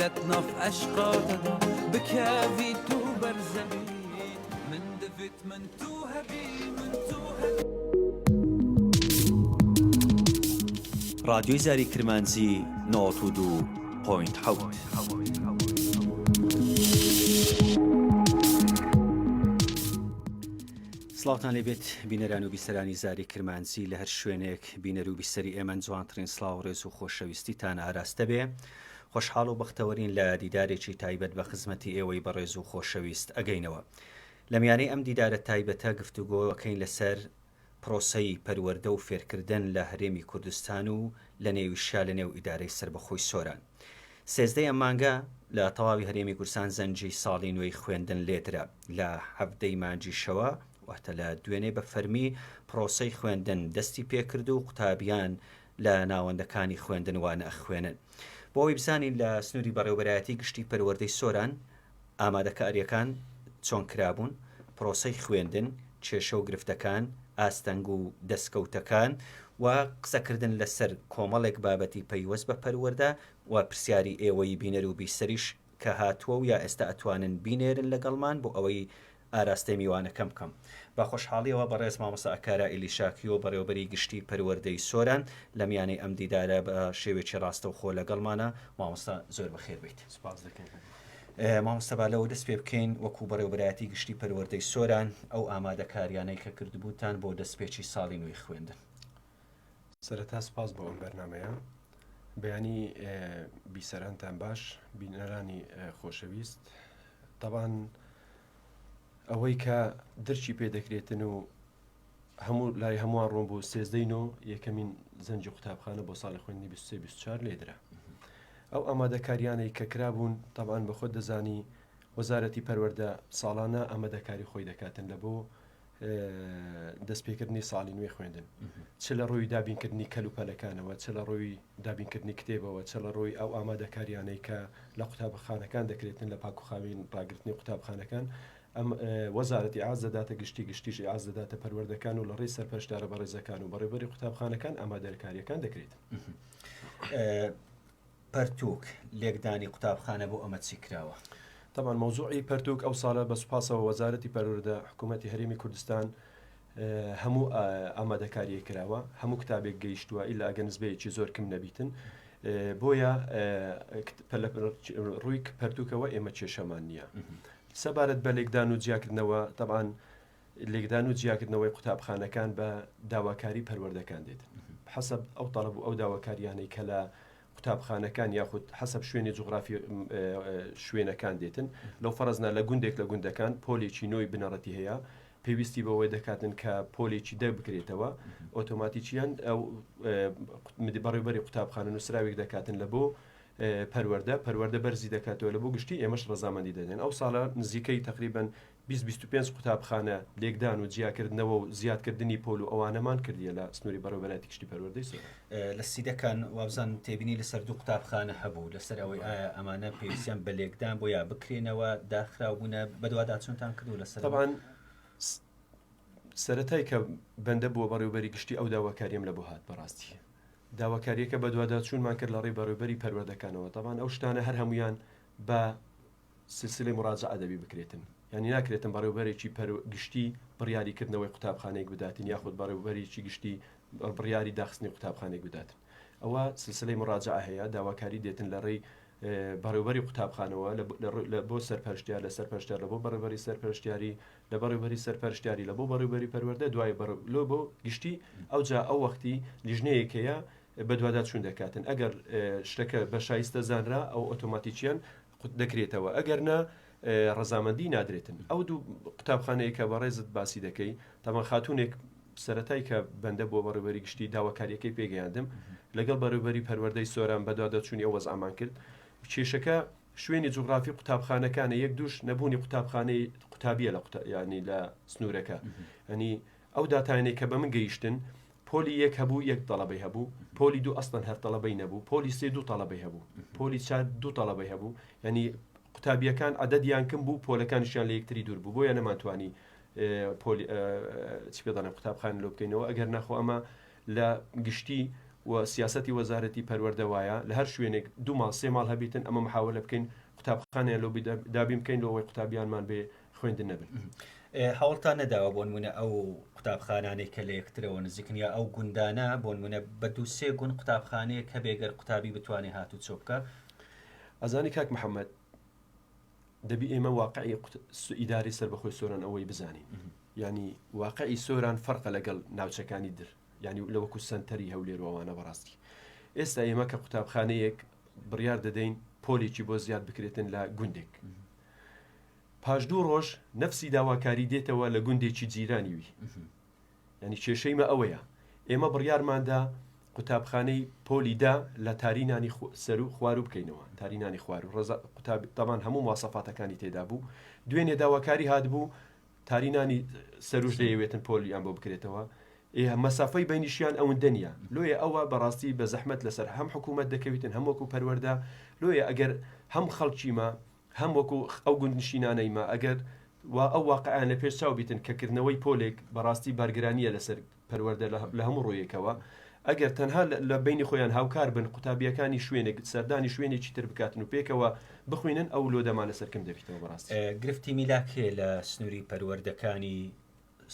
رحلتنا في أشقاطنا بكافيت وبرزبي من دفت من توهبي من توهبي. رادیۆی زاری کرمانزی 92.7. سڵاوتان لێبێت بینەران و بیسەرانی زاری کرمانزی لە هەر شوێنێک بینەر و بیسەری ئێمە جوانترین سڵاو و ڕێز و خۆشەویستیتان ئاراستە بێ. خۆشحاڵ و بەختەوەرین لە دیدارێکی تایبەت بە خزمەتی ئێوەی بەڕێز و خۆشەویست ئەگەینەوە. لە میانەی ئەم دیدارە تایبەتە گفتوگۆکەین لەسەر پرۆسەی پەروەردە و فێرکردن لە هەرێمی کوردستان و لە نێویشیا لە نێو ئیدارەی سربەخۆی سۆران. سێزدەی ئەم مانگە لە تەواوی هەرێمی کوردستان زەنجی ساڵی نوێی خوێندن لێدرا. لە هەفتەی مانجیشەوە واتە لە دوێنێ بە فەرمی پرۆسەی خوێندن دەستی پێکرد و قوتابیان لە ناوەندەکانی خوێندن وانە ئەخوێنن. بۆەوەی بزانین لە سنووری بەڕێوەبەرایەتی گشتی پەروەردەی سۆران ئامادەکاریەکان چۆن کرابوون، پرۆسەی خوێندن، کێشە و گرفتەکان، ئاستەنگ و دەستکەوتەکان و قسەکردن لەسەر کۆمەڵێک بابەتی پەیوەست بە پەروەردە و پرسیاری ئێوەی بینەر و بیسەریش کە هاتووە و یا ئێستا ئەتوانن بینێرن لەگەڵمان بۆ ئەوەی ئاراستەی میوانەکەم بکەم. بە خۆشحاڵیەوە بەڕێز مامۆستا ئەکارا ئیلیشاکی و بەڕێوەبەری گشتی پەروەردەی سۆران لە میانەی ئەم دیدارە بە شێوێکی ڕاستە و خۆ لەگەڵمانە. مامۆستا زۆر بەخێر بیت. سپاس دەکەم. مامۆستا با لەوە دەست پێ بکەین وەکو بەڕێوەبەرایەتی گشتی پەروەردەی سۆران ئەو ئامادەکاریانەی کە کردبووتان بۆ دەستپێکی ساڵی نوێی خوێندن. سەرەتا سپاس بۆ ئەم بەرنامەیە. بەیانی بیسەرانتان باش، بینەرانی خۆشەویست. طبعاً ئەوەی کە دەرچی پێدەکرێتن و هەموو لای هەمووان ڕۆم بۆ سێزدەین و یەکەمین زەنجی قوتابخانە بۆ ساڵی خوێندنی 23-24 لێدرا. ئەو ئامادەکاریانەی کە کرابوون طبعاً بە خۆت دەزانی وەزارەتی پەروەردە ساڵانە ئامادەکاری خۆی دەکاتن لە بۆ دەستپێکردنی ساڵی نوێ خوێندن، چ لە ڕۆی دابینکردنی کەلوپەلەکانەوە، چ لە ڕۆی دابینکردنی کتێبەوە، چ لە ڕۆی ئەو ئامادەکاریانەی کە لە قوتابخانەکان دەکرێتن لە پاکوخاوین ڕاگررتنی قوتابخانەکان. ئەم وەزارەتی ئاز دەداتە گشتیش ئاز دەداتە پەروەردەکان و لە ڕێی سەرپەرشدارە بەڕێزەکان و بەڕێوەبەری قوتابخانەکان ئامادەکاریەکان دەکرێت. پەرتووک لێکدانی قوتابخانە بۆ ئەمە چی کراوە؟ طبعاً موضوعی پەرتووک ئەو ساڵە بە سوپاسەوە وەزارەتی پەروەردە حکوومەتی هەرێمی کوردستان هەموو ئامادەکاریە کراوە، هەموو کتابێک گەیشتووە ئیلا ئەگە نزبەیەکی زۆر کەم نەبیتن، بۆیە ڕووی پەرتووکەوە ئێمە کێشەمان نییە. سەبارەت بە لێکدان و جیاکردنەوە طبعاً لێکدان و جیاکردنەوەی قوتابخانەکان بە داواکاری پەروەردەکان دێتن حەسەب ئەو تەڵەب و ئەو داواکاریانەی کە لە قوتابخانەکان یاخود حەسەب شوێنی جوغرافی شوێنەکان دێتن. لەو فەرزنا لە گوندێک لە گوندەکان پۆلێکی نۆی بنەڕەتی هەیە، پێویستی بەوەی دەکاتن کە پۆلێکی دەربکرێتەوە، ئۆتۆماتیکیان ئەو بەڕێوەبەری قوتابخانە نووسراوێک دەکاتن لە بۆ پەروەردە بەرزی دەکاتەوە لە بۆ گشتی ئێمەش ڕەزامەندی دەدەن. ئەو ساڵە نزیکەی تقریباً 20-25 قوتابخانە لێکدان و جیاکردنەوە و زیادکردنی پۆل و ئەوانەمان کردیە لە سنووری بەڕێوەبەرایەتی گشتی پەروەردەی سۆران. لە سیدەکان وابزان تێبینی لەسەر دوو قوتابخانە هەبوو، لەسەر ئەوەی ئایا ئەمانە پێویستیان بە لێکدان بۆ یا بکرێنەوە داخراوبوونە بەدووادا چۆنتان کردو لەسەر؟ طبعاً سەرەتای کە بەندە بووە بەڕێوەبەری گشتی ئەو داواکاریم لە بۆ هات بەڕاستی داواکاریەکە بە دووادا چوونمان کرد لە ڕێی بەڕێوەبەری پەروەردەکانەوە. طبعاً ئەو شتانە هەر هەمویان بە سلسلەی مراجعە دەبی بکرێتن، یعنی ناکرێتن بەڕێوەبەرێکی گشتی بڕیاریکردنەوەی قوتابخانەیەک بداتن یاخود بەڕێوەبەرێکی گشتی بڕیاری داخستنی قوتابخانەیەک بداتن. ئەوە سلسلەی مراجعە هەیە، داواکاری دێتن لە ڕێی بەڕێوەبەری قوتابخانەوە لە بۆ سەرپەرشتیار، لە سەرپەرشتیار لە بۆ بەڕێوەبەری سەرپەرشتیاری، لە بەڕێوەبەری سەرپەرشتیاری لە بۆ بەڕێوەبەری پەروەردە، دوای لۆ بۆ گشتی ئەوجا ئەو وەختی لیژنەیەکەیە بە دووادا چوون دەکاتن. ئەگەر شتەکە بە شایستە زانرا ئەو ئۆتۆماتیکیان دەکرێتەوە، ئەگەر نا ڕەزامەندی نادرێتن. ئەو دوو قوتابخانەیە کە بەڕێزت باسی دەکەی تەمان خاتونێک سەرەتای کە بەندە بۆ بەڕێوەبەری گشتی داواکاریەکەی پێگەیاندم لەگەڵ بەڕێوەبەری پەروەردەی سۆران بە دووادا چوونی ئەو وەزعامان کرد. کێشەکە شوێنی جوغرافی قوتابخانەکانە یەک دووش نەبوونی قوتابخانەی قوتابیە ینی لە سنوورەکە، ینی ئەو داتانەی کە بە من گەیشتن پۆلی یەک هەبوو، یەک تەڵەبەی هەبوو، پۆلی دوو ئەسڵەن هەر تەڵەبەی نەبوو، پۆلی سێ دوو تەڵەبەی هەبوو، پۆلی چار دوو تەڵەبەی هەبوو، ینی قوتابیەکان عەدەدیان کەم بوو، پۆلەکانیشیان لە یەکتری دوور بوو، بۆیە نەمانتوانی چی پێ دەڵێن قوتابخانە لۆ بکەینەوە. ئەگەر نەخۆ ئەمە لە گشتی و سیاسەتی وەزارەتی پەروەردە وایە لە هەر شوێنێک 2 ماڵ 3 ماڵ هەبیتن ئەمە محاولە بکەین قوتابخانەیە لەو دابین بکەین لەوەی قوتابیانمان بێ خوێندن نەبن. هەوڵتان نەداوە بۆ نمونە ئەو قوتابخانانەی کە لە یەکترەوە نزیکن یا ئەو گوندانە بۆ نمونە بە 2-3 گوند قوتابخانەیە کە بێگەر قوتابی بتوانێت هاتوو چۆ بکە؟ ئەزانی کاک محەممەد دەبی ئێمە واقعی ئیداری سەربەخۆی سۆران ئەوەی بزانین ینی واقعی سۆران فەرقە لەگەڵ ناوچەکانی در ینی لەوەکو سنتەری هەولێرەوەوانە بەڕاستی ئێستا ئێمە کە قوتابخانەیەک بڕیار دەدەین پۆلێکی بۆ زیاد بکرێتن لە گوندێک پاش 2 ڕۆژ نەفسی داواکاری دێتەوە لە گوندێکی جیرانیوی ینی کێشەیمە ئەوەیە ئێمە بڕیارماندا قوتابخانەی پۆلیدا لە تارینانی سەر و خوارو بکەینەوە تارینانی خوار و تامان هەموو مواسەفاتەکانی تێدا بوو دوێنێ داواکاری هاتبوو تارینانی سەروش دەیەوێتن پۆلیان بۆ بکرێتەوە مەسافەی بینیشیان ئەوەندە نیە لۆیە ئەوە بەڕاستی بە زەحمەت لەسەر هەم حکوومەت دەکەوێتن هەم وەکو پەروەردە لۆیە ئەگەر هەم خەڵکیمە هەم وەکو ئەو گوندنشینانەیمە ئەگەر ئەو واقعیان لە پێش چاو بیتن کەکردنەوەی پۆلێک بەڕاستی بارگرانیە لەسەر پەروەردە لە هەموو ڕۆیەکەوە ئەگەر تەنها لە بینی خۆیان هاوکار بن قوتابیەکانی شوێنێک سەردانی شوێنێکی تر بکاتن و پێکەوە بخوێنن ئەو لۆدەمانە سەرکەم دەبیتەوە بەڕاستی. گرفتی میلاکێ لە سنووری پەروەردەکانی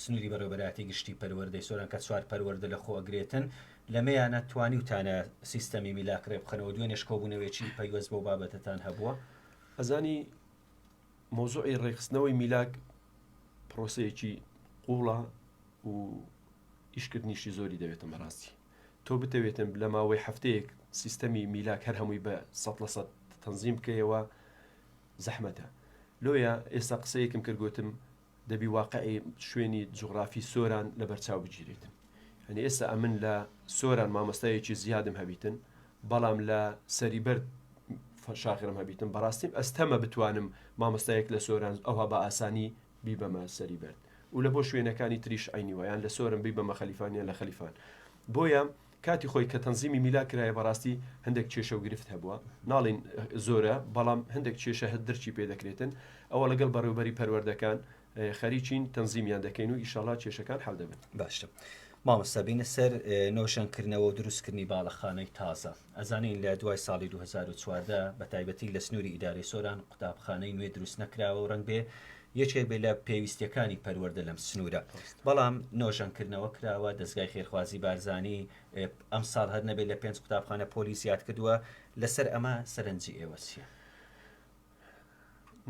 سنووری بەڕێوەبەراتی گشتی پەروەردەی سۆران کە 4 پەروەردە لە خۆ ئەگرێتن لەمەیانە توانی وتانە سیستەمی میلاکڕێ بخەنەوە دوێنێ شکۆبوونەوەیکی پەیوەست بۆ بابەتتان هەبووە؟ ئەزانی مۆزوعی ڕێخستنەوەی میلاک پرۆسەیەکی قوڵە و ئیشکردنیشی زۆری دەوێتم بەڕاستی تۆ بتەوێتم لە ماوەی هەفتەیەک سیستەمی میلاک هەر هەمووی بە 100% تەنزیم بکەیەوە زەحمەتە لۆیە ئێستا قسەیەکم کردگوتم دەبی واقعی شوێنی جوغرافی سۆران لە بەرچاو بگیرێتن هەنی ئێستا ئەمن لە سۆران مامۆستایەکی زیادم هەبیتن بەڵام لە سەریبەر شاخرم هەبیتم بەڕاستیم ئەستەمە بتوانم مامۆستایەک لە سۆران ئەوها بە ئاسانی بیبەمە سەریبەر و لە بۆ شوێنەکانی تریش عینیوە یان لە سۆرم بیبەمە خەلیفانیان لە خەلیفان بۆیە کاتی خۆی کە تەنزیمی میلا کرایە بەڕاستی هەندێک کێشە و گرفت هەبووە ناڵین زۆرە بەڵام هەندێک کێشە دەرچی پێ دەکرێتن ئەوە لەگەڵ بەڕێوەبەری پەروەردەکان خەریکین تەنزیمیان دەکەین و ئیشەڵا کێشەکان حەل دەبن. باشە مامۆستا بینە سەر نۆشەنکردنەوە و دروستکردنی باڵەخانەی تازە ئەزانین لە دوای ساڵی 2014 بە تایبەتی لە سنووری ئیدارەی سۆران قوتابخانەی نوێ دروست نەکراوە و ڕەنگ بێ یەکێک بێ لە پێویستیەکانی پەروەردە لەم سنوورە بەڵام نۆژەنکردنەوە کراوە دەستگای خێرخوازی بارزانی ئەم ساڵ هەر نەبێت لە 5 قوتابخانە پۆلیسیات کردووە لەسەر ئەمە سەرنجی ئێوە چیە؟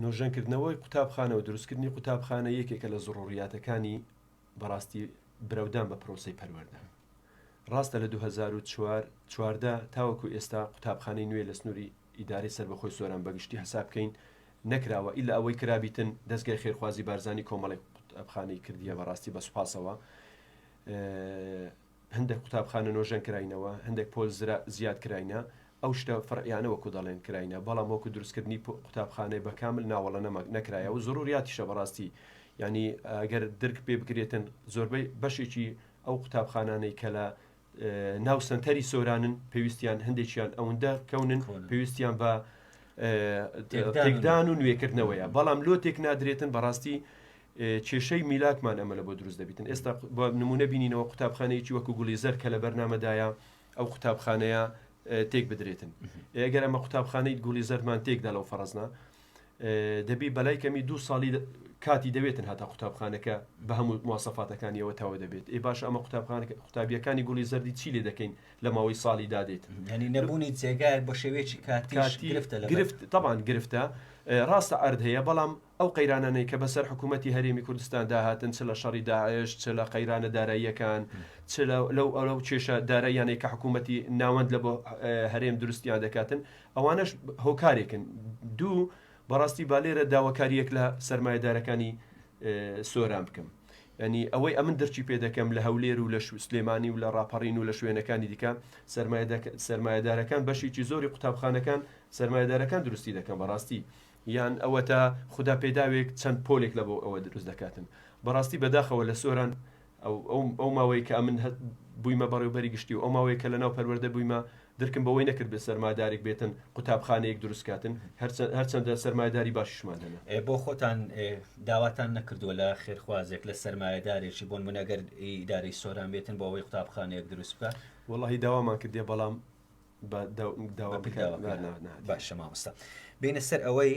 نۆژەنکردنەوەی قوتابخانە و دروستکردنی قوتابخانە یەکێکە لە زڕوریاتەکانی بەڕاستی برەودان بە پرۆسی پەروەردە ڕاستە لە 2014 تاوەکو ئێستا قوتابخانەی نوێ لە سنووری ئیدارەی سەربەخۆی سۆران بەگشتی حساب بکەین نەکراوە ئیلا ئەوەی کرابیتن دەستگای خێرخوازی بارزانی کۆمەڵی قوتابخانەی کردیە بەڕاستی بە سوپاسەوە هەندێک قوتابخانە نۆژەن کراینەوە هەندێک پۆل زیاد کراینە ئەو شتە فڕیانە وەکو دەڵێن کراینە بەڵام وەکو دروستکردنی قوتابخانەی بەکامل ناوەڵە نەکرایە و زۆروریاتیشە بەڕاستی ینی ئەگەر درک پێ بکرێتن زۆربەی بەشێکی ئەو قوتابخانانەی کە لە ناو سنتەری سۆرانن پێویستیان هەندێکیان ئەوەندە کەونن پێویستیان بە تێکدان و نوێکردنەوەیە بەڵام لۆتێک نادرێتن بەڕاستی کێشەی میلاکمان ئەمە لە بۆ دروست دەبیتن ئێستا بە نمونە بینینەوە قوتابخانەیەکی وەکو گوڵیزەر کە لە بەرنامەدایە ئەو قوتابخانەیە تێک بدرێتن ئەگەر ئەمە قوتابخانەی گوڵیزەرمان تێکدا لەو فەرزنا دەبی بەلای کەمی 2 ساڵی کاتی دەوێتن هاتا قوتابخانەکە بە هەموو مواسەفاتەکانیەوە تاوە دەبێت باش ئەمە قوتابیەکانی گوڵی زەردی چی لێ دەکەین لە ماوەی ساڵی دادێت ینی نەبوونی جێگای بە شێوەیەکی کاتی گرفت طبعاً گرفتە ڕاستە ئەرد هەیە بەڵام ئەو قەیرانانەی کە بەسەر حکوومەتی هەرێمی کوردستان داهاتن چ لە شەڕی داعش چ لە قەیرانە داراییەکان چ لەو کێشە داراییانەی کە حکوومەتی ناوەند لە بۆ هەرێم دروستیان دەکاتن ئەوانەش هۆکارێکن دوو بەڕاستی بالێرە داواکاریەک لە سەرمایەدارەکانی سۆران بکەم ینی ئەوەی ئەمن دەرچی پێ دەکەم لە هەولێر و لە سلێمانی و لە ڕاپەڕین و لە شوێنەکانی دیکە سەرمایەدارەکان بەشێکی زۆری قوتابخانەکان سەرمایەدارەکان دروستی دەکەن بەڕاستی یان ئەوە تا خوددا پێداوێک چەند پۆلێک لە بۆ ئەوە دروست دەکاتن بەڕاستی بەداخەوە لە سۆران ئەو ماوەی کە ئەمن بوویمە بەڕێوەبەری گشتی و ئەو ماوەی کە لە ناو پەروەردە بوویمە درکم بەوەی نەکرد بێ سەرمایەدارێک بێتن قوتابخانەیەک دروستکاتن هەرچەندە سەرمایەداری باشیشمان هەنە بۆ خۆتان داواتان نەکردووە لە خێرخوازێک لە سەرمایەدارێکی بۆن منەگەر ئیدارەی سۆران بێتن بۆ ئەوەی قوتابخانەیەک دروست بکات والله داوامان کردێ بەڵام داوا باشە مامۆستا بینە سەر ئەوەی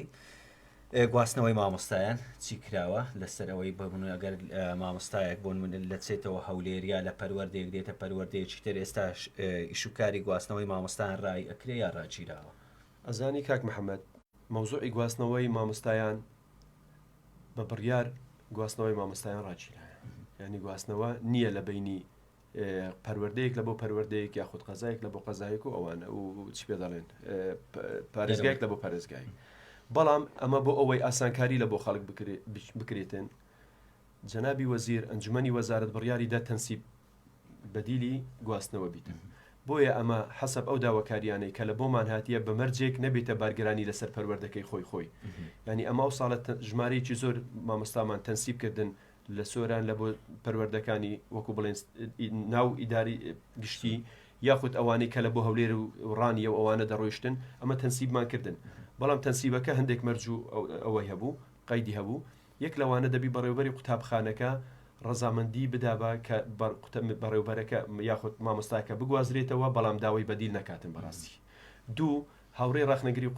گواستنەوەی مامۆستایان چی کراوە لەسەر ئەوەی ببوون ئەگەر مامۆستایەک بۆن من لە چێتەوە هەولێریا لە پەروەردەیەک دێتە پەروەردەیەکی تر ئێستاش ئیشوکاری گواستنەوەی مامۆستایان ڕای ئەکرێ یا ڕاگیراوە ئەزانی کاک محەممەد مەوزوعی گواستنەوەی مامۆستایان بە بڕیار گواستنەوەی مامۆستایان ڕاگیرایە ینی گواستنەوە نییە لە بینی پەروەردەیەک لە بۆ پەروەردەیەک یاخود قەزایەک لە بۆ قەزایەک و ئەوانە و چی پێ دەڵێن پارێزگایەک لە بۆ پارێزگای بەڵام ئەمە بۆ ئەوەی ئاسانکاری لە بۆ خەڵک بکرێتن جەنابی وەزیر ئەنجومەنی وەزارەت بڕیاریدا تەنسیب بەدیلی گواستنەوە بیتن بۆیە ئەمە حەسەب ئەو داواکاریانەی کە لە بۆمان هاتیە بەمەرجێک نەبێتە بارگرانی لەسەر پەروەردەکەی خۆی ینی ئەمە ئەو ساڵە ژمارەیەکی زۆر مامۆستامان تەنسیب کردن لە سۆران لە بۆ پەروەردەکانی وەکو بڵێن ناو ئیداری گشتی یاخود ئەوانەی کە لە بۆ هەولێر و ڕانیە و ئەوانە دەڕۆیشتن ئەمە تەنسیبمان کردن بەڵام تەنسیبەکە هەندێک مەرجوو ئەوەی هەبوو قەیدی هەبوو یەک لەوانە دەبی بەڕێوبەری قوتابخانەکە ڕەزامەندی بدابە کە بەڕێوبەرەکە یاخود مامۆستاکە بگوازرێتەوە بەڵام داوای بەدیل نەکاتن بەڕاستی دوو هاوڕێی ڕاخنەگری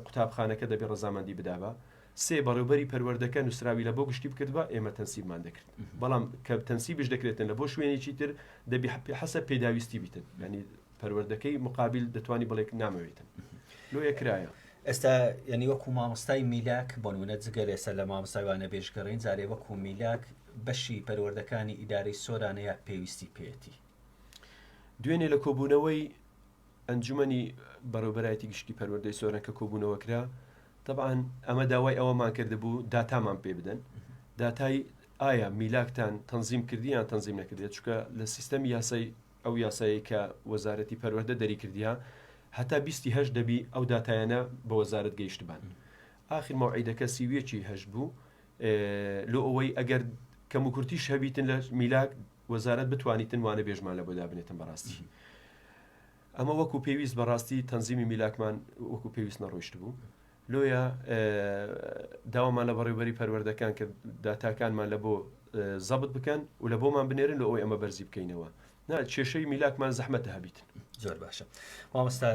قوتابخانەکە دەبێت ڕەزامەندی بدابە سێ بەڕێوبەری پەروەردەکە نووسراوی لە بۆ گشتی بکردوە ئێمە تەنسیبمان دەکرد بەڵام کە تەنسیبش دەکرێتن لە بۆ شوێنێکی تر دەبی حەسە پێداویستی بیتن ینی پەروەردەکەی مقابل دەتوانی بڵێک نامەوێتن لۆ یەکرایە ئێستا ینی وەکو مامۆستای میلاک بۆنمونە جگەل ئێستا لە مامۆستایوانە بێژگەڕین جارێ وەکو میلاک بەشی پەروەردەکانی ئیدارەی سۆرانەیە پێویستی پێێتی دوێنێ لە کۆبوونەوەی ئەنجومەنی بەڕێوبەرایەتی گشتی پەروەردەی سۆران کە کۆبوونەوە کرا طبعاً ئەمە داوای ئەوەمان کردبوو داتامان پێ بدەن داتای ئایا میلاکتان تەنزیم کردیان تەنزیم نەکردێت چونکە لە سیستەمی یاسای ئەو یاسایی کە وەزارەتی پەروەردە دەری کردیا هەتا 28 دەبی ئەو داتایانە بە وەزارەت گەیشتبان ئاخر مەوعیدەکە سیویەکی هەشت بوو لۆ ئەوەی ئەگەر کەم و کورتیش هەبیتن لە میلاک وەزارەت بتوانیتن وانە بێژمان لە بۆ دابنێتن بەڕاستی ئەمە وەکو پێویست بەڕاستی تەنزیمی میلاکمان وەکو پێویست نەڕۆیشت بوو لۆیە داوامان لە بەڕێوبەری پەروەردەکان کە داتاکانمان لە بۆ زەبت بکەن و لە بۆمان بنێرن لە ئەوەی ئەمە بەرزی بکەینەوە کێشەی میلاکمان زەحمەتە هەبیتن زۆر باشە مامۆستا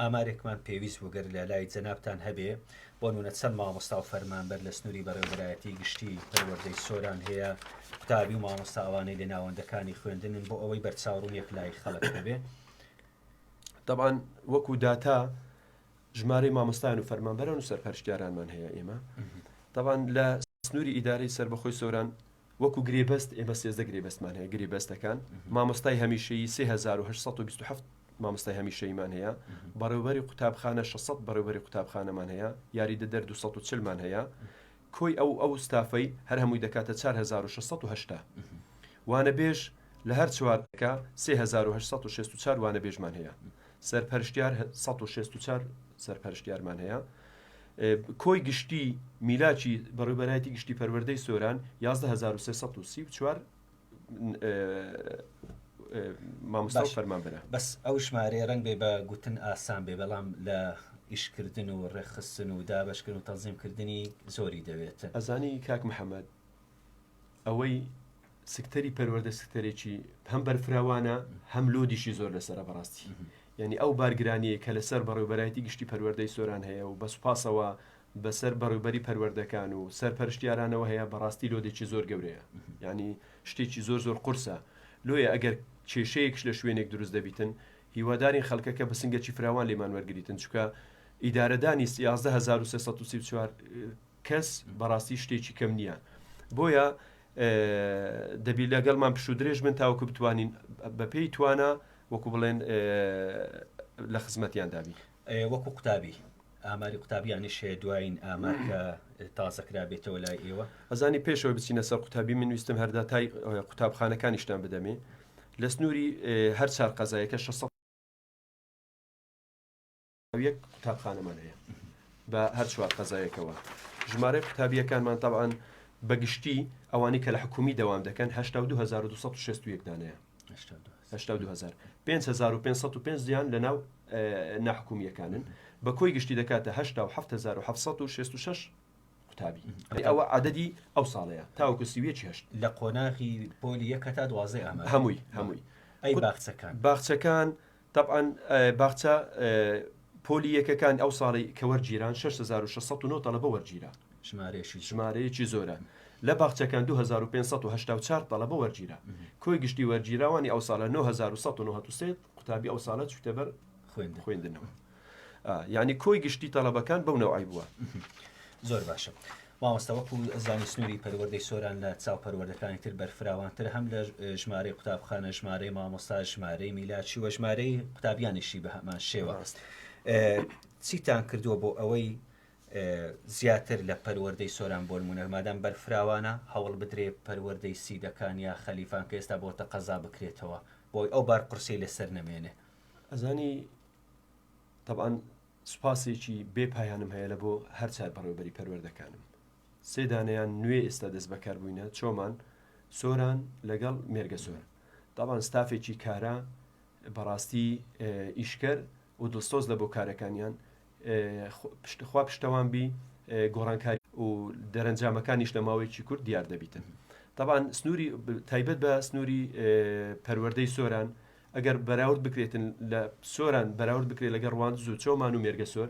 ئامارێکمان پێویست وەگەر لە لای جەنابتان هەبێ بۆ نمونە چەند مامۆستا و فەرمانبەر لە سنووری بەڕێوەبەرایەتی گشتی پەروەردەی سۆران هەیە قوتابی و مامۆستا ئەوانەی لە ناوەندەکانی خوێندنن بۆ ئەوەی بەرچاوڕوون یەک لای خەڵک بێ طبعاً وەکو داتا ژمارەی مامۆستایان و فەرمانبەران و سەرپەرشتیارانمان هەیە ئێمە طبعاً لە سنووری ئیدارەی سەربەخۆی سۆران وەکو گرێبەست ئێمە 13 گرێبەستمان هەیە گرێبەستەکان مامۆستای هەمیشەیی 3827 مامۆستای هەمیشەییمان هەیە بەڕێوبەری قوتابخانە 600 بەڕێوبەری قوتابخانەمان هەیە یاریدەدەر 240مان هەیە کۆی ئەو ستافەی هەر هەمووی دەکاتە 4680 وانە بێژ لە هەر چوارەکە 3864 وانە بێژمان هەیە سەرپەرشتیار 164 سەرپەرشتیارمان هەیە کۆی گشتی میلاکی بەڕێوبەرایەتی گشتی پەروەردەی سۆران 11334 مامۆستا و فەرمانبەرە بەس ئەو ژمارەیە ڕەنگ بێ بە گوتن ئاسان بێ بەڵام لە ئیشکردن و ڕێخستن و دابەشکردن و تەنزیمکردنی زۆری دەوێتە ئەزانی کاک محەممەد ئەوەی سکتەری پەروەردە سکتەرێکی هەم بەرفراوانە هەم لۆدیشی زۆر لەسرە بەڕاستی یعنی ئەو بارگرانیە کە لەسەر بەڕێوبەرایەتی گشتی پەروەردەی سۆران هەیە و بە سوپاسەوە بەسەر بەڕێوبەری پەروەردەکان و سەرپەرشتیارانەوە هەیە بەڕاستی لۆدێکی زۆر گەورەیە یعنی شتێکی زۆر قورسە لۆیە ئەگەر کێشەیەکش لە شوێنێک دروست دەبیتن هیوادارین خەڵکەکە بە سنگەکی فراوان لێمان وەرگریتن چکە ئیدارەدانی 11334 کەس بەڕاستی شتێکی کەم نییە بۆیە دەبی لەگەڵمان پشت و درێژ من تاوەکو بتوانین بەپێی توانە وەکو بڵێن لە خزمەتیان دابی وەکو قوتابی ئاماری قوتابیانی شێ دوایین ئامارکە تازەکرا بێتەوە لای ئێوە ئەزانی پێشەوە بچینە سەر قوتابی من ویستم هەرداتای قوتابخانەکانیشتان بدەمێ لە سنووری هەر چار قەزایەکە 600 قوتابخانەمان هەیە بە هەر چوار قەزایەکەوە ژمارەی قوتابیەکانمان طبعاً بەگشتی ئەوانی کە لە حکومی دەوام دەکەن 82261 دانەیە 5505 دیان لە ناو ناحکومیەکانن بە کۆی گشتی دەکاتە 7766 قوتابی ئەوە عەدەدی ئەو ساڵەیە تاوەکو سیوێکی هەشت لە قۆناغی پۆلی یەکە تا 12 ئامار هەمووی ئەی باخچەکان باخچەکان طبعاً باخچە پۆلی یەکەکان ئەو ساڵی کە وەرگیران 6609 تەڵەبە وەرگیرە ژمارەیەکی زۆرە لە باخچەکان 2584 تەڵەبە وەرگیرە کۆی گشتی وەرگیراوانی ئەو ساڵە 9193 قوتابی ئەو ساڵە چوتە بەر خوێندنەوە یعنی کۆی گشتی تەڵەبەکان بەو نەوعی بووە. زۆر باشە. مامۆستا وەکو زانی سنووری پەروەردەی سۆران لە چاو پەروەردەکانی تر بەرفراوانتر هەم لە ژمارەی قوتابخانە ژمارەی مامۆستا ژمارەی میلاچی وە ژمارەی قوتابیانیشی بە هەمان شێوە چیتان کردووە بۆ ئەوەی زیاتر لە پەروەردەی سۆران بۆ نمونە مادام بەرفراوانە هەوڵ بدرێ پەروەردەی سیدەکان یا خەلیفان کە ئێستا بۆتە قەزا بکرێتەوە بۆی ئەو بار قورسی لەسەر نەمێنێ. ئەزانی طبعاً سوپاسێکی بێپایانم هەیە لە بۆ هەر چار بەڕێوەبەری پەروەردەکانم. سێدانیان نوێ ئێستا دەست بەکاربووینە چۆمان سۆران لەگەڵ مێرگە سۆر. طبعاً ستافێکی کارە بەڕاستی ئیشکەر و دڵسۆز لە بۆ کارەکانیان خوا پشتەوان بی گۆڕانکاری و دەرەنجامەکانیش لە ماوەیەکی کورت دیار دەبیتن. طبعاً سنووری تایبەت بە سنووری پەروەردەی سۆران ئەگەر بەراورد بکرێتن لە سۆران بەراورد بکرێت لەگەڵ ڕواندز و چۆمان و مێرگە سۆر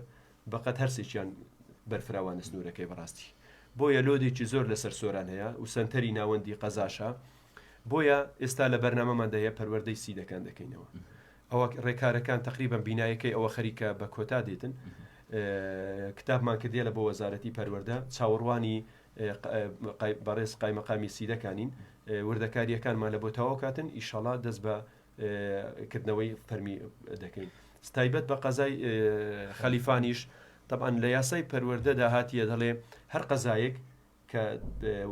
بەقەت هەرسێکیان بەرفراوانە سنوورەکەی بەڕاستی. بۆیە لۆدێکی زۆر لەسەر سۆران هەیە و سنتەری ناوەندی قەزاشە بۆیە ئێستا لە بەرنامەماندا هەیە پەروەردەی سیدەکان دەکەینەوە. ئەوە ڕێکارەکان تقریبا بینایەکەی ئەوە خەریکە بە کۆتا دێتن کتابمان کردێ لە بۆ وەزارەتی پەروەردە چاوەڕوانی بەڕێز قایمەقامی سیدەکانین وردەکاریەکانمان لە بۆ تەواو کاتن ئیشەڵا دەست بە کردنەوەی فەرمی دەکەین. تایبەت بە قەزای خەلیفانیش طبعاً لە یاسای پەروەردەدا هاتیە دەڵێ هەر قەزایەک کە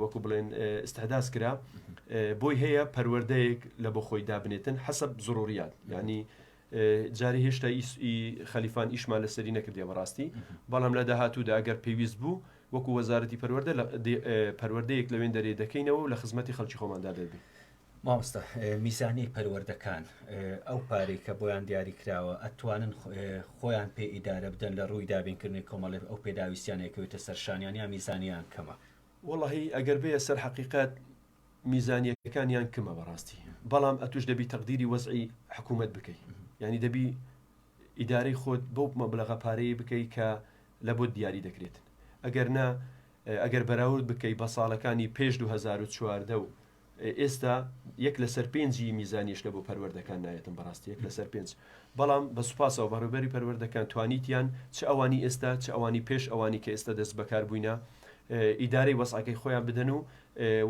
وەکو بڵێن استحداس کرا بۆی هەیە پەروەردەیەک لە بۆ خۆی دابنێتن حەسەب زڕوریات یعنی جاری هێشتا خەلیفان ئیشمان لەسەری نەکردێ بەڕاستی بەڵام لە داهاتوودا ئەگەر پێویست بوو وەکو وەزارەتی پەروەردە پەروەردەیەک لەوێن دەرێ دەکەینەوە و لە خزمەتی خەڵکی خۆماندا دەبێت. مامۆستا میزانی پەروەردەکان ئەو پارەی کە بۆیان دیاری کراوە ئەتوانن خۆیان پێ ئیدارە بدەن لە ڕووی دابینکردنی کۆمەڵی ئەو پێداویستیانێکەوێتە سەرشانیان یا میزانیان کەمە؟ وەڵاهی ئەگەر بێ سەر حەقیقەت میزانیەکانیان کمە بەڕاستی بەڵام ئەتوش دەبی تەقدیری وەزعی حکوومەت بکەی یعنی دەبی ئیدارەی خۆت بۆ مەبلەغە پارەیە بکەی کە لە بۆ دیاری دەکرێتن ئەگەر نا ئەگەر بەراورد بکەی بە ساڵەکانی پێش 2014 و ئێستا یەک لەسەر 5 میزانیش لە بۆ پەروەردەکان نایەتن بەڕاستی یەک لەسەر 5 بەڵام بە سوپاسەوە بەڕێوەبەری پەروەردەکان توانیتیان چ ئەوانی ئێستا چ ئەوانی پێش ئەوانی کە ئێستا دەست بەکار بووینە ئیدارەی وەسعەکەی خۆیان بدەن و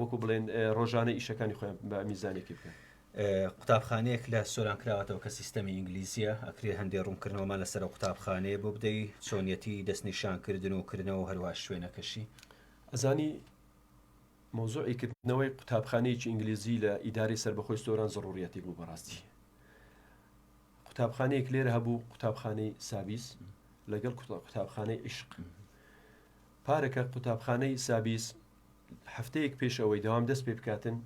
وەکو بڵێن ڕۆژانە ئیشەکانی خۆیان بە میزانێکی بکەن. قوتابخانەیەک لە سۆران کراوەتەوە کە سیستەمی ئینگلیزیە ئەکرێ هەندێک ڕوونکردنەوەمان لەسەر قوتابخانەیە بۆ بدەی چۆنیەتی دەستنیشانکردن و کردنەوە هەروە شوێنەکەشی. ئەزانی مۆزوعی کردنەوەی قوتابخانەیەکی ئینگلیزی لە ئیداری سەربەخۆی سۆران زڕوریەتی بوو بەڕاستی. قوتابخانەیەک لێرە هەبوو قوتابخانەی سابیس لەگەڵ قوتابخانەی عیشق. پارەکە قوتابخانەی سابیس هەفتەیەک پێشەوەی دەوام دەست پێ بکاتن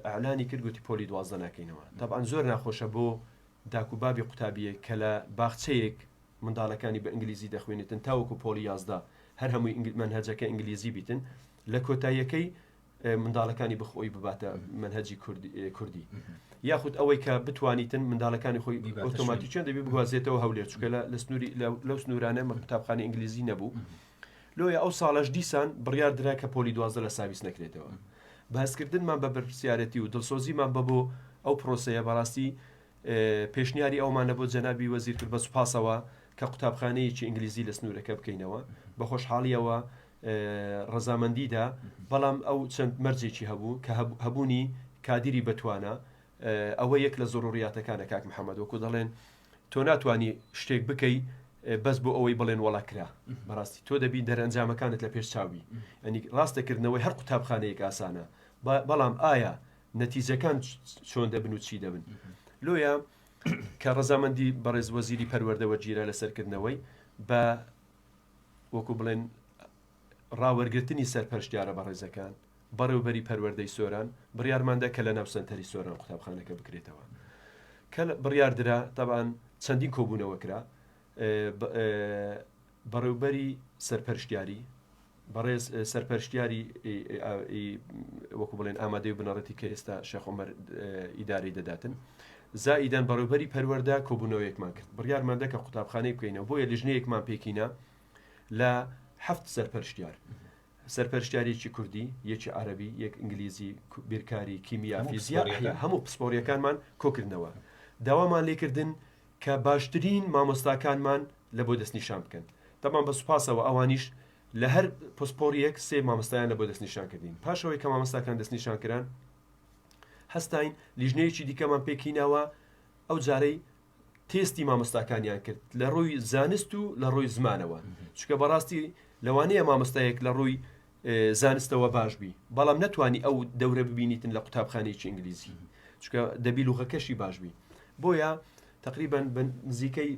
ئەعلانی کرد گوتی پۆلی 12 ناکەینەوە. طبعاً زۆر ناخۆشە بۆ داکوبابی قوتابیە کە لە باخچەیەک منداڵەکانی بە ئینگلیزی دەخوێنێتن تاوەکو پۆلی 11 هەر هەمووی منهەجەکە ئینگلیزی بیتن لە کۆتاییەکەی منداڵەکانی بخۆی بباتە منهەجی کوردی یاخود ئەوەی کە بتوانیتن منداڵەکانی خۆی ئۆتۆماتیکیان دەبی بگوازێتەوە هەولێر چکە لەو سنوورانە قوتابخانەی ئینگلیزی نەبوو لۆیە ئەو ساڵەش دیسان بڕیار درا کە پۆلی 12 لە ساویس نەکرێتەوە. بەهزکردنمان بە بەرپرسیارەتی و دڵسۆزیمان بە بۆ ئەو پرۆسەیە بەڕاستی پێشنیاری ئەومانە بۆ جەنابی وەزیر کرد بە سوپاسەوە کە قوتابخانەیەکی ئینگلیزی لە سنوورەکە بکەینەوە بە خۆشحاڵیەوە ڕەزامەندیدا بەڵام ئەو چەند مەرجێکی هەبوو کە هەبوونی کادیری بەتوانە ئەوە یەک لە زۆروریاتەکانە کاک محەممەد وەکو دەڵێن تۆ ناتوانانی شتێک بکەی بەس بۆ ئەوەی بڵێن وەڵاکرا بەڕاستی تۆ دەبی دەرەنجامەکانت لە پێش چاوی ئەنی ڕاستەکردنەوەی هەر قوتابخانەیەک ئاسانە بەڵام ئایا نەتیجەکان چۆن دەبن و چی دەبن لۆیە کە ڕەزامەندی بەڕێز وەزیری پەروەردەوە گیرە لەسەرکردنەوەی بە وەکو بڵێن ڕاوەرگرتنی سەرپەرشتیارە بەڕێزەکان بەڕێوەبەری پەروەردەی سۆران بڕیارماندا کە لە ناو سەنتەری سۆران قوتابخانەکە بکرێتەوە کە بڕیاردرا تەبان چەندین کۆبوونەوە کرا بەڕێوەبەری سەرپەرشتیاری بەڕێز سەرپەرشتیاری وەکو بڵێن ئامادەی بنەڕەتی کە ئێستا شێخ عومەر ئیدارەی دەداتن زائیدەن بەڕێوەبەری پەروەردە کۆبوونەوەیەکمان کرد بڕیارماندا کە قوتابخانەی بکەینەوە بۆیە لیژنەیەکمان پێکینە لە 7 سەرپەرشتیار سەرپەرشتیارێکی کوردی یەکی عەرەبی یەک ئینگلیزی بیرکاری کیمیا فیزیا هەموو پسپۆریەکانمان کۆکردنەوە داوامان لێکردن کە باشترین مامۆستاکانمان لە بۆ دەستنیشان بکەن دەمان بە سوپاسەوە ئەوانیش لە هەر پسپۆریەک 3 مامۆستایان لە بۆ دەستنیشان کردین پاشەوەی کە مامۆستاکان دەستنیشان کران هەستاین لیژنەیەکی دیکەمان پێکینەوە ئەو جارەی تێستی مامۆستاکانیان کرد لە ڕووی زانست و لە ڕووی زمانەوە چکە بەڕاستی لەوانەیە مامۆستایەک لە ڕووی زانستەوە باشبی بەڵام نەتوانی ئەو دەورە ببینیتن لە قوتابخانەیەکی ئینگلیزی چکە دەبی لوغەکەشی باشبی بۆیە تقریبان نزیکەی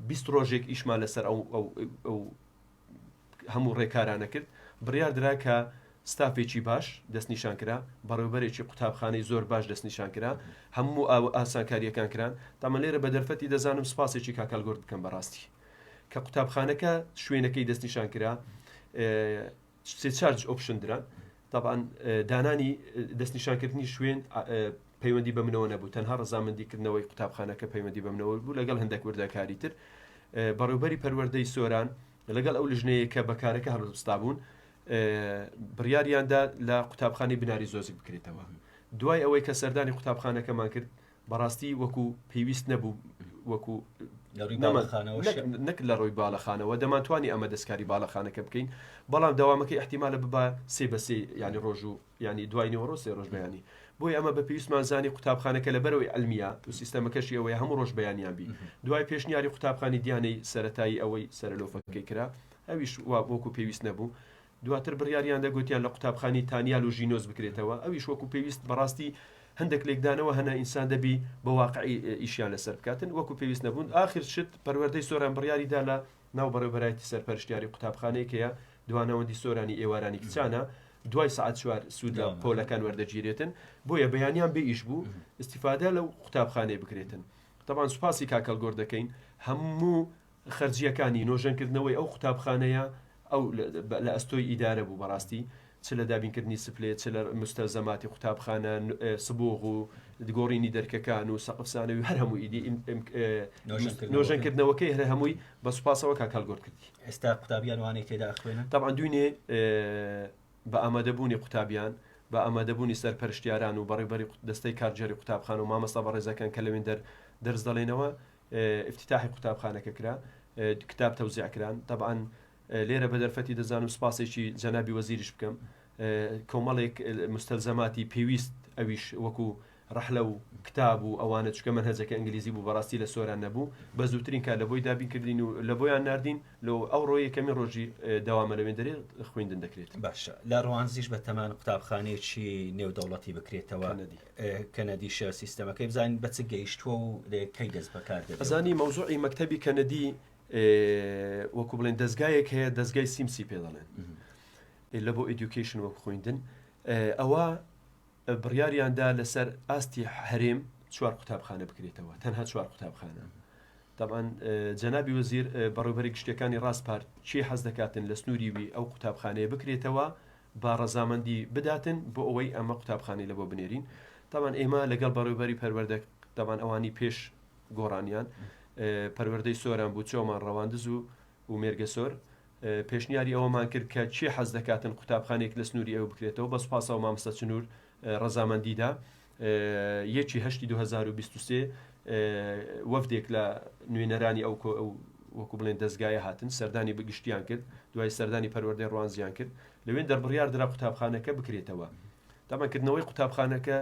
20 ڕۆژێک ئیشمان لەسەر ئەو هەموو ڕێکارانە کرد بڕیار درا کە ستافێکی باش دەستنیشان کرا بەڕێوەبەرێکی قوتابخانەی زۆر باش دەستنیشان کرا هەموو ئاسانکاریەکان کران تامە لێرە بە دەرفەتی دەزانم سپاسێکی کاکەلگۆرد بکەم بەڕاستی کە قوتابخانەکە شوێنەکەی دەستنیشان کرا سێ چارج ئۆپشن دران طبعاً دانانی دەستنیشانکردنی شوێن پەیوەندی بە منەوە نەبوو تەنها ڕەزامەندیکردنەوەی قوتابخانەکە پەیوەندی بە منەوە بوو لەگەڵ هەندێک وردەکاری تر بەڕێوەبەری پەروەردەی سۆران لەگەڵ ئەو لیژنەیە کە بەکارەکە هەڵبستا بوون بڕیاریاندا لە قوتابخانەی بناری زۆزی بکرێتەوە دوای ئەوەی کە سەردانی قوتابخانەکەمان کرد بەڕاستی وەکو پێویست نەبوو وەکو نەک لە ڕۆی باڵەخانەوە دەمانتوانی ئەمە دەستکاری باڵەخانەکە بکەین بەڵام داوامەکەی احتیمالە ببا سێ بە سێ ینی ڕۆژ و ینی دوای نێوە ڕۆژ سێ ڕۆژ بەیانی بۆی ئەمە بە پێویستمان زانی قوتابخانەکە لە بەرەوەی ئەلمیا و سیستەمەکەشی ئەوەیە هەموو ڕۆژ بەیانیان بی دوای پێشنیاری قوتابخانی دیانەی سەرەتایی ئەوەی سەرلۆفەکەی کرا ئەویش وەکو پێویست نەبوو دواتر بڕیاریان دەگوتیان لە قوتابخانی تانیال و ژینۆز بکرێتەوە ئەویش وەکو پێویست بەڕاستی هەندێک لێکدانەوە هەنا ئینسان دەبی بە واقعی ئیشیان لەسەر بکاتن وەکو پێویست نەبوون آخر شت پەروەردەی سۆران بڕیاریدا لە ناو بەڕێوەبەرایەتی سەرپەرشتیاری قوتابخانەیەکەیە دوانەوەندی سۆرانی ئێوارانی کچانە دوای سعات 4 سوود لە پۆلەکان وەردەگیرێتن بۆیە بەیانیان بێ ئیش بوو استیفادە لەو قوتابخانەی بکرێتن طبعاً سوپاسی کاکەلگۆر دەکەین هەموو خەرجیەکانی نۆژەنکردنەوەی ئەو قوتابخانەیە ئەو لە ئەستۆی ئیدارە بوو بەڕاستی چ لە دابینکردنی سفلێ چ لە مستەلزەماتی قوتابخانە سبۆغ و گۆڕینی دەرکەکان و سەقفسانەوی هەر هەموو ئیدی نۆژەنکردنەوەکەی هەر هەمووی بە سوپاسەوە کاکەلگۆر کردی ئێستا قوتابیان وانەی تێدا خوێنن طبعاً دوینێ بە ئامادەبوونی قوتابیان بە ئامادەبوونی سەرپەرشتیاران و بەڕێبەری دەستەی کارجێری قوتابخانە و مامەستا بەڕێزەکان کە لەوێن دەرز دەڵێنەوە افتتاحی قوتابخانەکە کرا کتاب تەوزیعکران طبعاً لێرە بە دەرفەتی دەزانم سپاسێکی جەنابی وەزیریش بکەم کۆمەڵێک مستەلزەماتی پێویست ئەویش وەکو ڕەحلە و کتاب و ئەوانە چکە منهەجەکە ئینگلیزی بوو بەڕاستی لە سۆران نەبوو بە زووترین کار لە بۆی دابینکردین و لە بۆیان ناردین لە ئەو ڕۆی یەکەمی ڕۆژی داوامە لەوێن دەرێ خوێندن دەکرێت باشە لە ڕوانزیش بە تەمان قوتابخانەیەکی نێودەوڵەتی بکرێتەوە کەنەدیشە سیستەمەکەی بزانین بە چ گەیشتووە و کەی دەست بەکار دێت ئەزانی مەوزوعی مەکتەبی کەنەدی وەکو بڵێن دەستگایەک هەیە دەستگای سیمسی پێ دەڵێن لە بۆ ئیدوکیشن وەکو خوێندن ئەوە بڕیاریاندا لەسەر ئاستی هەرێم 4 قوتابخانە بکرێتەوە تەنها 4 قوتابخانە طبعاً جەنابی وەزیر بەڕێوەبەری گشتەکانی ڕاستپار چی حەز دەکاتن لە سنووریوی ئەو قوتابخانەیە بکرێتەوە با ڕەزامەندی بداتن بۆ ئەوەی ئەمە قوتابخانەی لە بۆ بنێرین طبعاً ئێمە لەگەڵ بەڕێوەبەری پەروەردە طبعاً ئەوانی پێش گۆڕانیان پەروەردەی سۆران بوو چۆمان ڕەواندز و مێرگە سۆر پێشنیاری ئەوەمان کرد کە چی حەز دەکاتن قوتابخانێک لە سنووری ئەوە بکرێتەوە بە سوپاسەوە مامۆستا چنوور ڕەزامەندیدا یەکی هەشتی 2023 وەفدێک لە نوێنەرانی ئەو وەکو بڵێن دەستگایە هاتن سەردانی بگشتیان کرد دوای سەردانی پەروەردەی ڕوانزیان کرد لەوێن دەربڕیار درا قوتابخانەکە بکرێتەوە تاماکردنەوەی قوتابخانەکە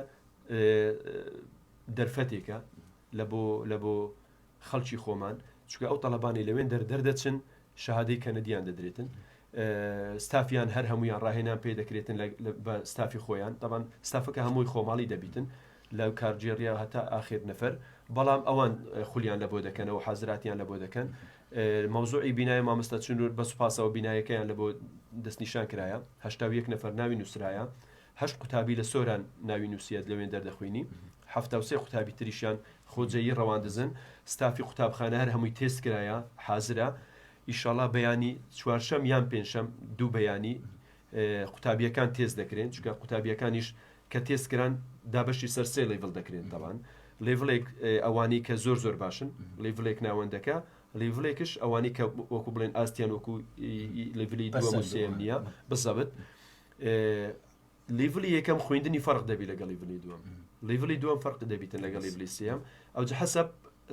دەرفەتێکە لە بۆ خەڵکی خۆمان چونکە ئەو تەڵەبانی لەوێن دەردەچن شەهادەی کەنەدیان دەدرێتن ستافیان هەر هەمویان ڕاهێنان پێ دەکرێتن بە ستافی خۆیان طبعاً ستافەکە هەمووی خۆماڵی دەبیتن لەو کارجێڕیا هەتا ئاخر نەفەر بەڵام ئەوان خولیان لە بۆ دەکەنەوە حەزراتیان لە بۆ دەکەن مەوزوعی بینای مامۆستا چنوور بە سوپاسەوە بینایەکەیان لە بۆ دەستنیشان کرایە 81 نەفەر ناوی نووسرایە 8 قوتابی لە سۆران ناوی نووسیت لەوێن دەردەخوێنی 73 قوتابی تریشیان خۆجەیی ڕەواندزن ستافی قوتابخانە هەر هەمووی تێست کرایە حازرە ئیشەڵا بەیانی چوارشەم یان پێنجشەم دوو بەیانی قوتابیەکان تێز دەکرێن چکە قوتابیەکانیش کە تێزکران دابشی سەر سێ لیڤڵ دەکرێن تاوان لیڤڵێک ئەوانی کە زۆر باشن لیڤڵێک ناوەندەکە لیڤڵێکش ئەوانی کە وەکو بڵێن ئاستیان وەکو لیڤلی دووەم و سێم نییە بزەبت لیڤلی یەکەم خوێندنی فەرق دەبی لەگەڵ لیڤلی دووەم لیڤلی دووەم فەرق دەبیتن لەگەڵ لیڤلی سێم ئەو حەسەب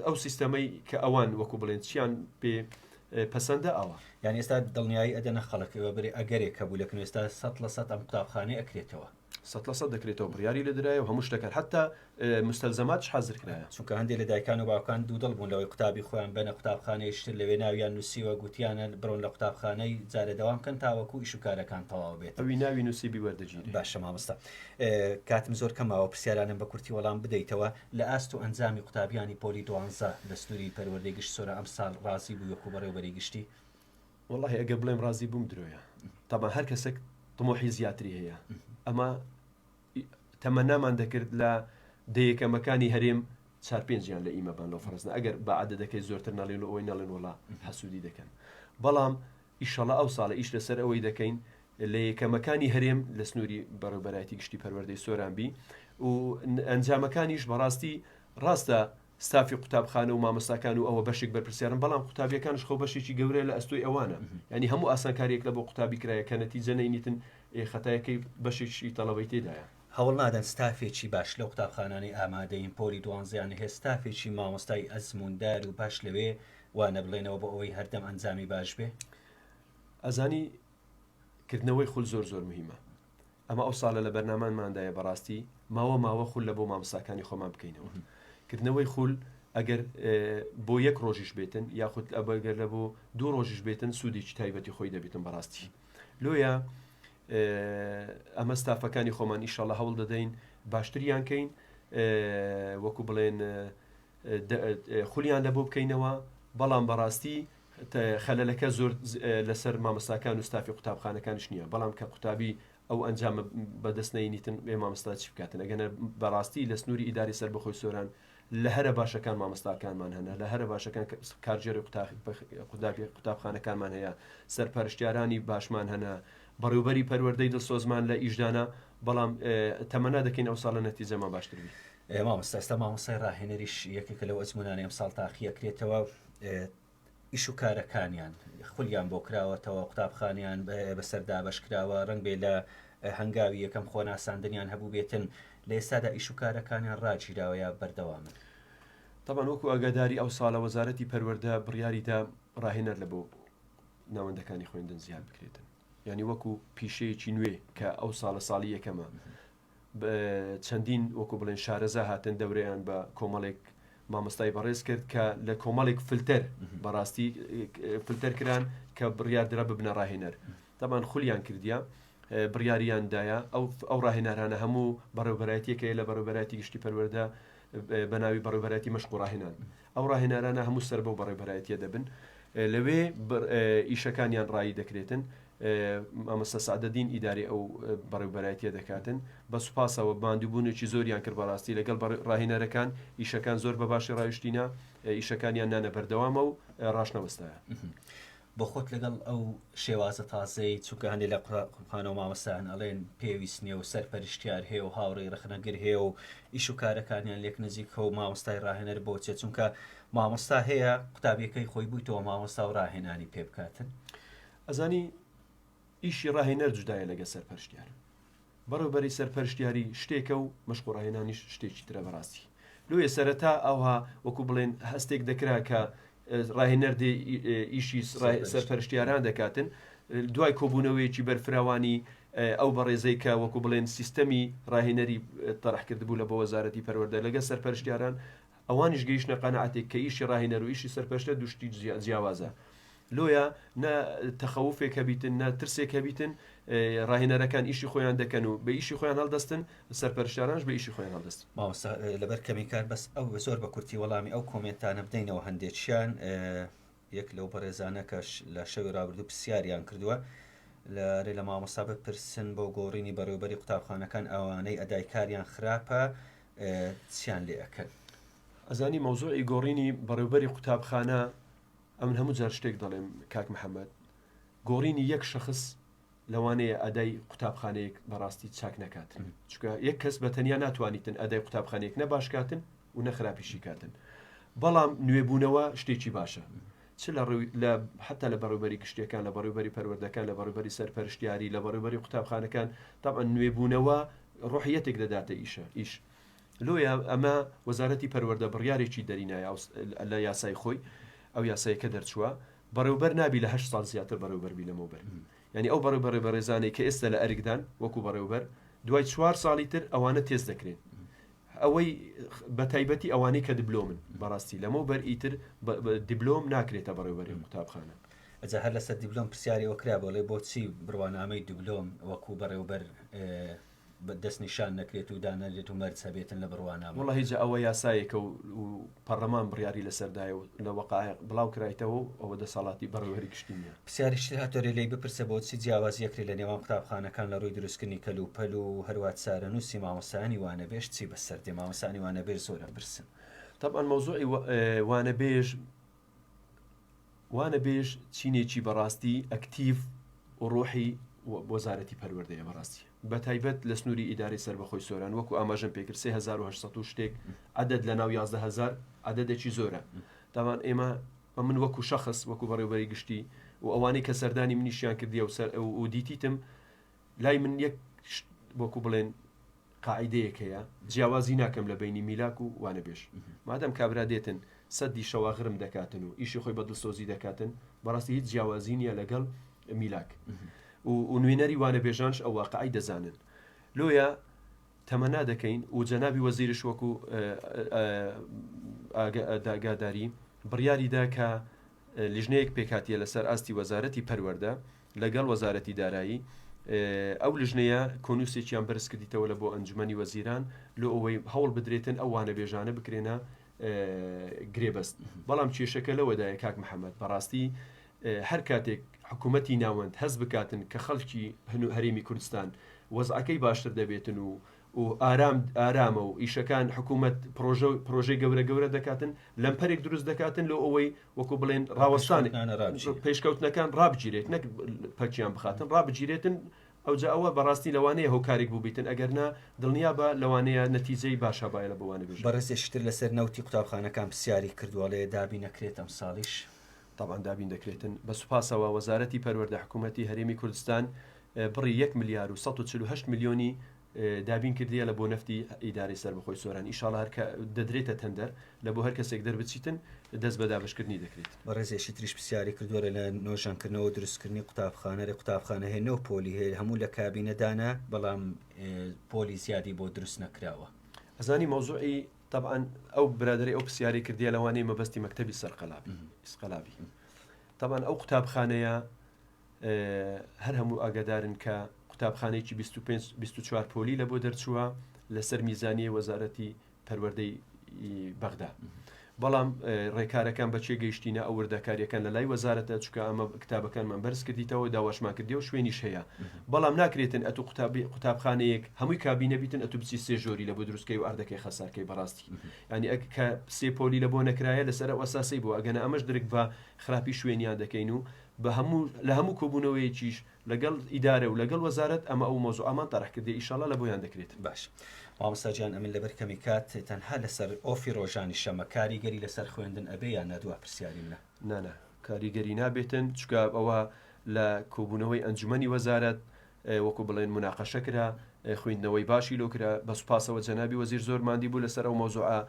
ئەو سیستەمەی کە ئەوان وەکو بڵێن چیان پێ پەسەندە ئەوە یعنی ئێستا دڵنیایی ئەدەنە خەڵکەوە بێ ئەگەرێک کە بوو لەکن ئێستا 100% ئەم قوتابخانەی ئەکرێتەوە 100% دەکرێتەوە بڕیاری لە درایە و هەموو شتەکان حتا مستەلزەماتش حازر کرایە چونکە هەندێک لە دایکان و باوکان دوودڵ بوون لەوەی قوتابی خۆیان بەنە قوتابخانەی شتر لەوێ ناویان نووسیوە گوتیانە بڕۆن لە قوتابخانەی جارە دەوامکەن تاوەکو ئیش و کارەکان تەواو بێت ئەوی ناوی نووسیبی وەردەگیری باشە مامۆستا کاتم زۆر کەماوە پرسیارانم بە کورتی وەڵام بدەیتەوە لە ئاست و ئەنجامی قوتابیانی پۆلی 12 لە سنووری پەروەردەی گشت سۆرە ئەم ساڵ ڕازی بوو وەکو بەڕێوەبەری گشتی والله ئەگە بڵێم ڕازی بووم درۆیە تاما هەر کەسێک تمۆحی زیاتری هەیە ئەمە تەمەنامان دەکرد لە دەیەکەمەکانی هەرێم 4-5 لە ئیمەبان لەو فەرزنە ئەگەر بە عادەدەکەی زۆرتر ناڵێن و ئەوەی نەڵێن وڵا حەسوودی دەکەن بەڵام ئیشەڵە ئەو ساڵە ئیش لەسەر ئەوەی دەکەین لە یەکەمەکانی هەرێم لە سنووری بەڕێوەبەرایەتی گشتی پەروەردەی سۆرانبی و ئەنجامەکانیش بەڕاستی ڕاستە ستافی قوتابخانە و مامۆستاکان و ئەوە بەشێک بەرپرسیارن بەڵام قوتابیەکانش خۆ بەشێکی گەورەیە لە ئەستۆی ئەوانە ینی هەموو ئاسانکاریەک لە بۆ قوتابی کرایە کە نەتیجە نەینیتن خەتایەکەی بەشێکی تەڵەبەی تێدایە هەوڵ نادەن ستافێکی باش لە قوتابخانانی ئامادەین پۆلی دوانزیان هێستافێکی مامۆستای ئەزموندار و باش لەوێ وانە بڵێنەوە بۆ ئەوەی هەردەم ئەنجامی باش بێ ئەزانی کردنەوەی خول زۆر مهمە ئەمە ئەو ساڵە لە بەرنامانماندایە بەڕاستی ماوە خول لە بۆ مامۆستاکانی خۆمان بکەینەوە کردنەوەی خول ئەگەر بۆ یەک ڕۆژیش بێتن یاخود ئەبەگەر لە بۆ 2 ڕۆژیش بێتن سوودێکی تایبەتی خۆی دەبێتن بەڕاستی لۆیە ئەمە ستافەکانی خۆمان ئیشەڵە هەوڵ دەدەین باشتریان کەین وەکو بڵێن خولیان لە بۆ بکەینەوە بەڵام بەڕاستی خەلەلەکە زۆر لەسەر مامۆستاکان و ستافی قوتابخانەکانش نییە بەڵام کە قوتابی ئەو ئەنجامە بەدەستنەینیتن بێ مامۆستا چی بکاتن ئەگەنە بەڕاستی لە سنووری ئیداری سەر بەخۆی سۆران لە هەرە باشەکان مامۆستاکانمان هەنە لە هەرە باشەکان کارژێری قوتابخانەکانمان هەیە سەرپەرشتیارانی باشمان هەنە بەڕێوەبەری پەروەردەی دڵسۆزمان لە ئیشدانە بەڵام تەمەنا دەکەین ئەو ساڵە نەتیجەمان باشتر بی مامۆستا ئێستا مامۆستای ڕاهێنەریش یەکێکە لەو ئەزمونانەی ئەم ساڵ تاقیەکرێتەوە ئیش و کارەکانیان خولیان بۆ کراوەتەوە قوتابخانیان بەسەردا بەشکراوە ڕنگ بێ لە هەنگاوی یەکەم خۆناساندنیان هەبوو بێتن لە ئێستادا ئیش و کارەکانیان ڕاگیراوە یا بەردەوامن تەبان وەکو ئاگاداری ئەو ساڵە وەزارەتی پەروەردە بڕیاریدا ڕاهێنەر لە بۆ ناوەندەکانی خوێندن زیاد بکرێتن ینی وەکو پیشەیەکی نوێ کە ئەو ساڵی یەکەمە چەندین وەکو بڵێن شارەزا هاتن دەورەیان بە کۆمەڵێک مامۆستای بەڕێز کرد کە لە کۆمەڵێک فلتەر بەڕاستی فلتەرکران کە بڕیاردرا ببنە ڕاهێنەر تەبان خولیان کردیا بڕیاریاندایە ئەو ڕاهێنەرانە هەموو بەڕێوەبەرایەتیەکەیە لە بەڕێوەبەرایەتی گشتی پەروەردە بە ناوی بەڕێوەبەرایەتی مەشق و ڕاهێنان ئەو ڕاهێنەرانە هەموو سەر بەو بەڕێوەبەرایەتیە دەبن لەوێ ئیشەکانیان ڕایی دەکرێتن مامۆستا سعدەدین ئیداری ئەو بەڕێوەبەرایەتیە دەکاتن بە سوپاسەوە ماندووبوونێکی زۆریان کرد بەڕاستی لەگەڵ ڕاهێنەرەکان ئیشەکان زۆر بە باشی ڕاویشتینە ئیشەکانیان نانە بەردەوامە و ڕاشنەوەستایە بۆ خۆت لەگەڵ ئەو شێوازە تازەی چونکە هەندێک لە قوتابخانە و مامۆستایان ئەڵێن پێویست نییە و سەرپەرشتیار هەیە و هاوڕێی ڕخنەگر هەیە و ئیش و کارەکانیان لێک نزیکە و مامۆستای ڕاهێنەر بۆچێت چونکە مامۆستا هەیە قوتابیەکەی خۆی بوویتەوە مامۆستا و ڕاهێنانی پێ بکاتن ئەزانی ئیشی ڕاهێنەر جودایە لەگە سەرپەرشتیار بەڕێوەبەری سەرپەرشتیاری شتێکە و مەشق و ڕاهێنانیش شتێکی ترە بەڕاستی لۆیە سەرەتا ئەوها وەکو بڵێن هەستێک دەکرا کە ڕاهێنەر ئیشی سەرپەرشتیاران دەکاتن دوای کۆبوونەوەیەکی بەرفراوانی ئەو بەڕێزەی کە وەکو بڵێن سیستەمی ڕاهێنەری تەڕحکردبوو لە بە وەزارەتی پەروەردە لەگە سەرپەرشتیاران ئەوانیش گەیشتنە قەنەعەتێک کە ئیشی ڕاهێنەر و ئیشی سەرپەرشتە دوشتی جیاوازە لۆیە نە تەخەوفێک هەبیتن نە ترسێک هەبیتن ڕاهێنەرەکان ئیشی خۆیان دەکەن و بە ئیشی خۆیان هەڵدەستن سەرپەرشتیارانش بە ئیشی خۆیان هەڵدەستن مامۆستا لەبەر کەمی کار بەس ئەو زۆر بە کورتی وەڵامی ئەو کۆمنتانە بدەینەوە هەندێکیان یەک لەو بەڕێزانە کە لە شەوی ڕابردوو پرسیاریان کردووە لەرێ لە مامۆستا بپرسن بۆ گۆڕینی بەڕێوەبەری قوتابخانەکان ئەوانەی ئەدای کاریان خراپە چیان لێ ئەەکەن ئەزانی مەوزوعی گۆڕینی بەڕێوەبەری قوتابخانە ئەمن هەموو جار شتێک دەڵێم کاک محەممەد گۆڕینی یەک شەخص لەوانەیە ئەدای قوتابخانەیەک بەڕاستی چاک نەکاتن چکە یەک کەس بە تەنیا ناتوانیتن ئەدای قوتابخانەیەک نەباش کاتن و نەخراپیشی کاتن بەڵام نوێبوونەوە شتێکی باشە چ لە حتا لە بەڕێوەبەری گشتیەکان لە بەڕێوەبەری پەروەردەکان لە بەڕێوەبەری سەرپەرشتیاری لە بەڕێوەبەری قوتابخانەکان تاقا نوێبوونەوە ڕۆحیەتێک دەداتە ئیش لۆیە ئەمە وەزارەتی پەروەردە بڕیارێکی دەرینایە لە یاسای خۆی ئەو یاسایەکە دەرچووە بەڕێوەبەر نابی لە 8 ساڵ زیاتر بەڕێوەبەربی لەمەوبەر ینی ئەو بەڕێوەبەر بەڕێزانەی کە ئێستا لە ئەرکدان وەکو بەڕێوەبەر دوای 4 ساڵی تر ئەوانە تێز دەکرێن ئەوەی بە تایبەتی ئەوانەی کە دیبلۆمن بەڕاستی لەمەوبەر ئیتر دیبلۆم ناکرێتە بەڕێوەبەری قوتابخانە ئەجا هەر لەسەر دیبلۆم پرسیاری وەکرا بۆڵێ بۆچی بڕوانامەی دیبلۆم وەکو بەڕێوەبەر دەست نیشان نەکرێت و دانەرێت و مەرج هەبێتن لە بڕوانامە وڵە هیچ ئەوە یاسایەکە و پەرلەمان بڕیاری لەسەردایە و لە وەقایع بڵاو کرایتەوە ئەوە دەسەڵاتی بەڕێوەبەری گشتی نیە پرسیاریشتر هاتۆرێ لی بپرسە بۆچی جیاوازی یەکرێت لە نێوان قوتابخانەکان لە ڕووی دروستکردنی کەلوپەل و هەروات سارەنووسی مامۆستایانی وانەبێژ چی بەسەردێ مامۆستانی وانەبێژ زۆرە برسن طبعا مەوزوعی وانەبێژ چینێکی بەڕاستی ئەکتیڤ و ڕۆحی وەزارەتی پەروەردەیە بەڕاستی بە تایبەت لە سنووری ئیداری سەربەخۆی سۆران وەکو ئاماژەم پێکرد 3800 شتێک عدد لە ناو 11000 عددێکی زۆرە داوان ئێمە من وەکو شەخص وەکو بەڕێوەبەری گشتی و ئەوانەی کە سەردانی منیشیان کردیە و دیتیتم لای من یەک وەکو بڵێن قاعدەیەک هەیە جیاوازی ناکەم لە بینی میلاک و وانەبێژ مادەم کابرا دێتن سەدی شەواغرم دەکاتن و ئیشی خۆی بەدڵسۆزی دەکاتن بەڕاستی هیچ جیاوازی نییە لەگەڵ میلاک و نوێنەری وانەبێژانش ئەو واقعی دەزانن لۆیە تەمەنا دەکەین و جەنابی وەزیرش وەکو ئاگاداری بڕیاریدا کە لیژنەیەک پێکاتیە لەسەر ئاستی وەزارەتی پەروەردە لەگەڵ وەزارەتی دارایی ئەو لیژنەیە کۆنووسێکیان بەرز کردیتەوە لە بۆ ئەنجومەنی وەزیران لە ئەوەی هەوڵ بدرێتن ئەو وانەبێژانە بکرێنە گرێبەست بەڵام کێشەکە لەوەدایە کاک محەممەد بەڕاستی هەر کاتێک حکوومەتی ناوەند هەز بکاتن کە خەڵکی هەرێمی کوردستان وەزعەکەی باشتر دەبێتن و ئارامە و ئیشەکان حکوومەت پرۆژەی گەورە دەکاتن لەمپەرێک دروست دەکاتن لە ئەوەی وەکو بڵێن ڕاوەستانی پێشکەوتنەکان ڕابگیرێت نەک پەکیان بخاتن ڕابگیرێتن ئەوجا ئەوە بەڕاستی لەوانەیە هۆکارێک بوو بیتن ئەگەرنا دڵنیا بە لەوانەیە نەتیجەی باشە باە لە بوانە بێژ بەڕێزێشتر لەسەر نەوتی قوتابخانەکان پرسیاری کردووەڵێ دابی نەکرێت ئەم ساڵیش طبعا دابین دەکرێتن بە سوپاسەوە وەزارەتی پەروەردە حکوومەتی هەرێمی کوردستان بڕی 1 ملیار و 148 میلیۆنی دابین کردیە لە بۆ نەفتی ئیداری سەربەخۆی سۆران ئیشاڵە هەر دەدرێتە تەندەر لە بۆ هەر کەسێک دەربچیتن دەست بە دابشکردنی دەکرێت بەڕێزێشی تریش پرسیاری کردووەرە لە نۆژانکردنەوە دروستکردنی قوتابخانە هێنەوە پۆلی هەیە هەموو لە کابینەدانا بەڵام پۆلی زیادی بۆ دروست نەکراوە ئەزانی مەوزوعی طبعا ئەو برادری ئەو پرسیاری کردیە لەوانەیە مەبەستی مەکتەبی سەرقەلابی طبعا ئەو قوتابخانەیە هەر هەموو ئاگادارن کە قوتابخانەیەکی 24 پۆلی لە بۆ دەرچووە لەسەر میزانیە وەزارەتی پەروەردەی بەغدا بەڵام ڕێکارەکان بەچێ گەیشتینە ئەو وردەکاریەکان لە لای وەزارەتە چکە ئەمە کتابەکانمان بەرز کردیتەوە داواشمان کردی و شوێنیش هەیە بەڵام ناکرێتن ئەتو قوتابخانەیەک هەمووی کابینە بیتن ئەتو بچی سێ ژۆری لە بۆ دروستکەی و ئاردەکەی خەسارکەی بەڕاستی ینی کە سێ پۆلی لە بۆ نەکرایە لەسەر ئەساسی بوو ئەگەنە ئەمەش درک بە خراپی شوێنیان دەکەین و لە هەموو کۆبوونەوەیەکیش لەگەڵ ئیدارە و لەگەڵ وەزارەت ئەمە ئەو مۆزوع ئامان تەڕحکردی ئیشاڵە لە بۆیان دەکرێت باش مامۆستاجان ئەمن لەبەر کەمی کات تەنها لەسەر ئۆفی ڕۆژانی شەمە کاریگەری لەسەر خوێندن ئەبێ یان نەدووە پرسیاری منە نانە کاریگەری نابێتن چکە ئەوە لە کۆبوونەوەی ئەنجومەنی وەزارەت وەکو بڵێن مناقەشە کرا خوێندنەوەی باشی لۆ کرا بە سوپاسەوە جەنابی وەزیر زۆر ماندی بوو لەسەر ئەو مۆزوعە